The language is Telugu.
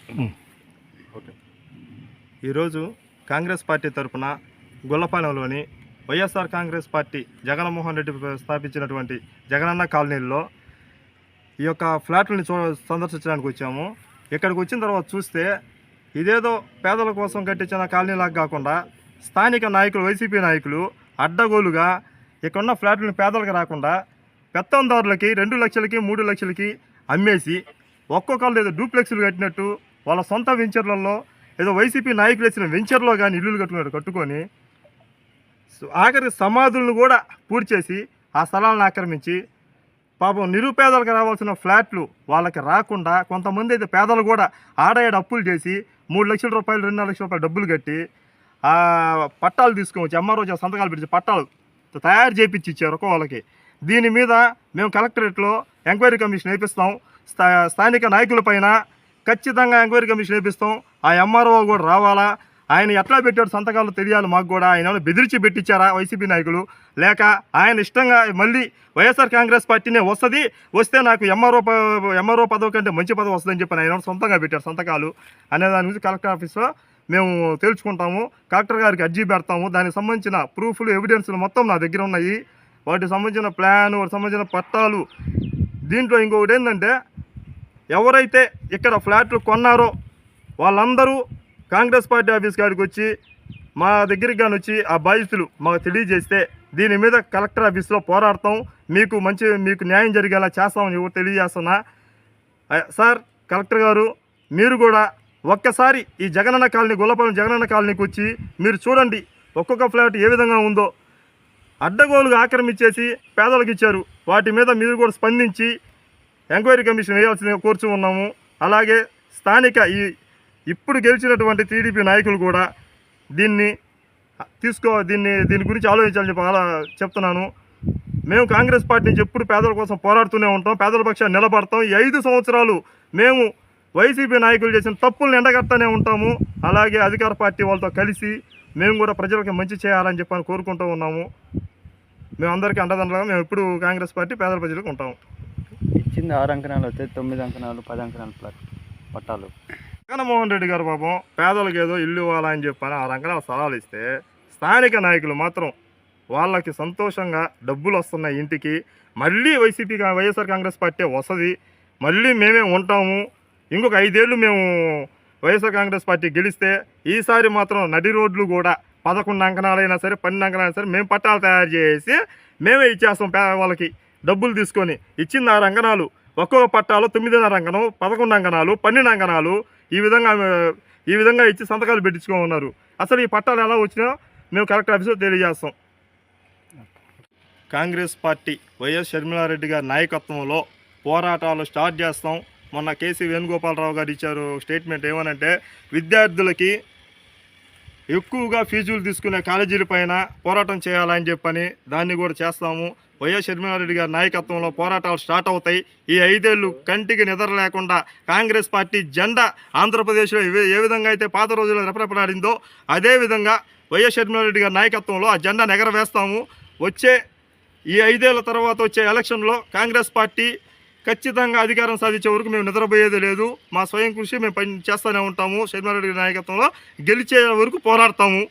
ఓకే. ఈరోజు కాంగ్రెస్ పార్టీ తరఫున గొల్లపాలెంలోని వైఎస్ఆర్ కాంగ్రెస్ పార్టీ జగన్మోహన్ రెడ్డి స్థాపించినటువంటి జగనన్న కాలనీల్లో ఈ యొక్క ఫ్లాట్లని సందర్శించడానికి వచ్చాము. ఇక్కడికి వచ్చిన తర్వాత చూస్తే ఇదేదో పేదల కోసం కట్టించిన కాలనీలాగా కాకుండా స్థానిక నాయకులు, వైసీపీ నాయకులు అడ్డగోలుగా ఇక్కడున్న ఫ్లాట్లను పేదలకు రాకుండా పెత్తందారులకి 2 లక్షలకి 3 లక్షలకి అమ్మేసి ఒక్కొక్కళ్ళు ఏదో డూప్లెక్స్లు కట్టినట్టు వాళ్ళ సొంత వెంచర్లలో ఏదో వైసీపీ నాయకులు వేసిన వెంచర్లో కానీ ఇల్లులు కట్టుకొని ఆఖరి సమాధులను కూడా పూర్తి చేసి ఆ స్థలాలను ఆక్రమించి పాపం నిరుపేదలకు రావాల్సిన ఫ్లాట్లు వాళ్ళకి రాకుండా కొంతమంది అయితే పేదలు కూడా ఆడేడు అప్పులు చేసి 3 లక్షల రూపాయలు 2 లక్షల రూపాయలు డబ్బులు కట్టి ఆ పట్టాలు తీసుకొచ్చి ఎంఆర్ఓ సంతకాలు పెట్టి పట్టాలు తయారు చేయించి ఇచ్చారు వాళ్ళకి. దీని మీద మేము కలెక్టరేట్లో ఎంక్వైరీ కమిషన్ వేపిస్తాం. స్థానిక నాయకుల పైన ఖచ్చితంగా ఎంక్వైరీ కమిషన్ వేపిస్తాం. ఆ ఎంఆర్ఓ కూడా రావాలా, ఆయన ఎట్లా పెట్టాడు సంతకాలు తెలియాలి మాకు కూడా. ఆయన ఏమైనా బెదిరించి పెట్టించారా వైసీపీ నాయకులు, లేక ఆయన ఇష్టంగా మళ్ళీ వైఎస్ఆర్ కాంగ్రెస్ పార్టీనే వస్తే నాకు ఎంఆర్ఓ పదవి కంటే మంచి పదవి వస్తుందని చెప్పి ఆయన సొంతంగా పెట్టారు సంతకాలు అనే దాని గురించి కలెక్టర్ ఆఫీస్లో మేము తెలుసుకుంటాము. కలెక్టర్ గారికి అర్జీ పెడతాము. దానికి సంబంధించిన ప్రూఫ్లు, ఎవిడెన్స్లు మొత్తం నా దగ్గర ఉన్నాయి. వాటికి సంబంధించిన ప్లాన్, వాటికి సంబంధించిన పట్టాలు. దీంట్లో ఇంకొకటి ఏంటంటే, ఎవరైతే ఇక్కడ ఫ్లాట్లు కొన్నారో వాళ్ళందరూ కాంగ్రెస్ పార్టీ ఆఫీస్ కాడికి వచ్చి మా దగ్గరికి కానీ వచ్చి ఆ బాధితులు మాకు తెలియజేస్తే దీని మీద కలెక్టర్ ఆఫీస్లో పోరాడతాం. మీకు న్యాయం జరిగేలా చేస్తామని తెలియజేస్తున్నా. సార్ కలెక్టర్ గారు, మీరు కూడా ఒక్కసారి ఈ జగనన్న కాలనీ, గొల్లపాలెం జగనన్న కాలనీకి వచ్చి మీరు చూడండి ఒక్కొక్క ఫ్లాట్ ఏ విధంగా ఉందో. అడ్డగోలుగా ఆక్రమించేసి పేదలకు ఇచ్చారు. వాటి మీద మీరు కూడా స్పందించి ఎంక్వైరీ కమిషన్ వేయాల్సిందిగా కోరుచూ ఉన్నాము. అలాగే స్థానిక ఇప్పుడు గెలిచినటువంటి టీడీపీ నాయకులు కూడా దీని గురించి ఆలోచించాలని చెప్పి చెప్తున్నాను. మేము కాంగ్రెస్ పార్టీ నుంచి ఎప్పుడు పేదల కోసం పోరాడుతూనే ఉంటాం, పేదల పక్షాన్ని నిలబడతాం. ఈ 5 సంవత్సరాలు మేము వైసీపీ నాయకులు చేసిన తప్పులను ఎండగడతానే ఉంటాము. అలాగే అధికార పార్టీ వాళ్ళతో కలిసి మేము కూడా ప్రజలకు మంచి చేయాలని చెప్పని కోరుకుంటూ ఉన్నాము. మేము అందరికీ అండదండలుగా మేము ఎప్పుడు కాంగ్రెస్ పార్టీ పేదల ప్రజలకు ఉంటాము. ఇచ్చింది 6 అంకణాలు అయితే 9 అంకణాలు 10 అంకణాలు పట్టాలు. జగన్మోహన్ రెడ్డి గారు పాపం పేదలకు ఏదో ఇల్లు ఇవ్వాలని చెప్పని 6 అంకణాల స్థలాలు ఇస్తే స్థానిక నాయకులు మాత్రం వాళ్ళకి సంతోషంగా డబ్బులు వస్తున్నాయి ఇంటికి. మళ్ళీ వైఎస్ఆర్ కాంగ్రెస్ పార్టీ వస్తుంది, మళ్ళీ మేమే ఉంటాము. ఇంకొక 5 ఏళ్ళు మేము వైఎస్ఆర్ కాంగ్రెస్ పార్టీ గెలిస్తే ఈసారి మాత్రం నడి రోడ్లు కూడా 11 అంకణాలైనా సరే 12 అంకణాలైనా సరే మేము పట్టాలు తయారు చేసి మేమే ఇచ్చేస్తాం. వాళ్ళకి డబ్బులు తీసుకొని ఇచ్చిన 6 అంకణాలు, ఒక్కొక్క పట్టాలు 9.5 అంకణం, 11 అంకణాలు, 12 అంకణాలు ఈ విధంగా ఇచ్చి సంతకాలు పెట్టించుకోమన్నారు. అసలు ఈ పట్టాలు ఎలా వచ్చినా మేము కలెక్టర్ ఆఫీస్లో తెలియజేస్తాం. కాంగ్రెస్ పార్టీ వైఎస్ షర్మిలారెడ్డి గారి నాయకత్వంలో పోరాటాలు స్టార్ట్ చేస్తాం. మొన్న కేసీ వేణుగోపాలరావు గారు ఇచ్చారు స్టేట్మెంట్ ఏమనంటే, విద్యార్థులకి ఎక్కువగా ఫీజులు తీసుకునే కాలేజీల పైన పోరాటం చేయాలని చెప్పని దాన్ని కూడా చేస్తాము. వైఎస్ షర్మిలారెడ్డి గారి నాయకత్వంలో పోరాటాలు స్టార్ట్ అవుతాయి. ఈ 5 ఏళ్ళు కంటికి నిద్ర లేకుండా కాంగ్రెస్ పార్టీ జెండా ఆంధ్రప్రదేశ్లో ఏ విధంగా అయితే పాత రోజుల్లో రెపరెపలాడిందో అదేవిధంగా వైఎస్ షర్మిలారెడ్డి గారి నాయకత్వంలో ఆ జెండా ఎగరవేస్తాము. వచ్చే ఈ 5 ఏళ్ల తర్వాత వచ్చే ఎలక్షన్లో కాంగ్రెస్ పార్టీ ఖచ్చితంగా అధికారం సాధించే వరకు మేము నిద్రపోయేది లేదు. మా స్వయం కృషి మేము పని చేస్తూనే ఉంటాము. షర్మిలారెడ్డి నాయకత్వంలో గెలిచే వరకు పోరాడతాము.